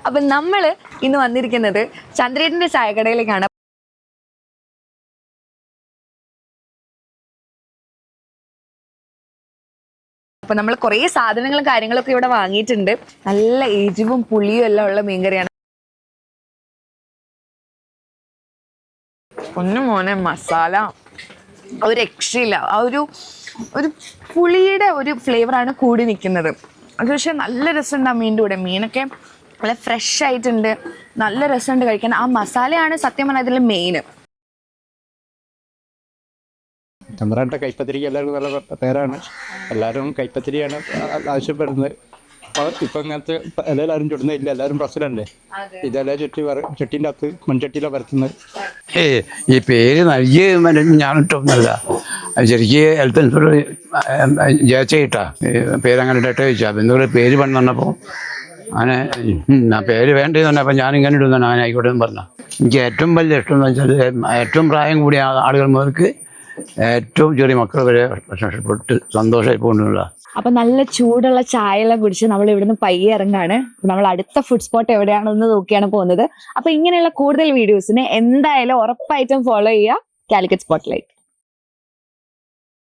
അപ്പൊ നമ്മള് ഇന്ന് വന്നിരിക്കുന്നത് ചന്ദ്രേട്ടന്റെ ചായക്കടയിലേക്കാണ്. അപ്പൊ നമ്മൾ കുറെ സാധനങ്ങളും കാര്യങ്ങളൊക്കെ ഇവിടെ വാങ്ങിയിട്ടുണ്ട്. നല്ല എരിവും പുളിയും എല്ലാം ഉള്ള മീൻകറിയാണ്. ഒന്ന് മോനെ മസാല ഒരു രക്ഷയില്ല. ആ ഒരു പുളിയുടെ ഒരു ഫ്ലേവറാണ് കൂടി നിൽക്കുന്നത്. അത് പക്ഷെ നല്ല രസമുണ്ട് ആ മീനിൻ്റെ കൂടെ. മീനൊക്കെ നല്ല ഫ്രഷ് ആയിട്ടുണ്ട്, നല്ല രസമുണ്ട് കഴിക്കാൻ. ആ മസാലയാണ് സത്യം പറഞ്ഞാൽ ഇതിൽ മെയിൻ. ചന്ദ്രൻ്റെ കൈപ്പത്തിരിക്ക് എല്ലാവർക്കും നല്ല പേരാണ്. എല്ലാവരും കൈപ്പത്തിരിയാണ് ആവശ്യപ്പെടുന്നത്. ഇപ്പം ഇങ്ങനത്തെ എല്ലാവരും ചുടുന്നില്ല, എല്ലാവരും പ്രസിഡല്ലേ ഇതെല്ലാം ചട്ടീൻ്റെ അകത്ത് മൺചട്ടിയിലാണ് പരത്തുന്നത്. ഈ പേര് നൽകിയ ഞാനിട്ടൊന്നുമല്ല, ശരിക്ക് ഹെൽത്ത് ഇൻസ്പെക്ടർ ജയിച്ചിട്ടാ പേരങ്ങനെ ഇട്ടേ ചോദിച്ചാൽ. അപ്പം എന്തെങ്കിലും പേര് പണി തന്നപ്പോൾ അങ്ങനെ ആ പേര് വേണ്ടതെന്ന് പറഞ്ഞപ്പോൾ ഞാനിങ്ങനെ ഇടുന്നതാണ്. അങ്ങനെ ആയിക്കോട്ടെ എന്ന് പറഞ്ഞു. എനിക്ക് ഏറ്റവും വലിയ ഇഷ്ടം എന്ന് വെച്ചാൽ ഏറ്റവും പ്രായം കൂടിയ ആളുകൾ മുതൽക്ക് ഏറ്റവും ചെറിയ മക്കൾ വരെ ഇഷ്ടപ്പെട്ട് സന്തോഷമായി പോകുന്നുള്ള. അപ്പൊ നല്ല ചൂടുള്ള ചായ എല്ലാം കുടിച്ച് നമ്മൾ ഇവിടുന്ന് പയ്യെ ഇറങ്ങാണ്. നമ്മൾ അടുത്ത ഫുഡ് സ്പോട്ട് എവിടെയാണെന്ന് നോക്കിയാണ് പോകുന്നത്. അപ്പൊ ഇങ്ങനെയുള്ള കൂടുതൽ വീഡിയോസിന് എന്തായാലും ഉറപ്പായിട്ടും ഫോളോ ചെയ്യുക കാലിക്കറ്റ് സ്പോട്ട്ലൈറ്റ്.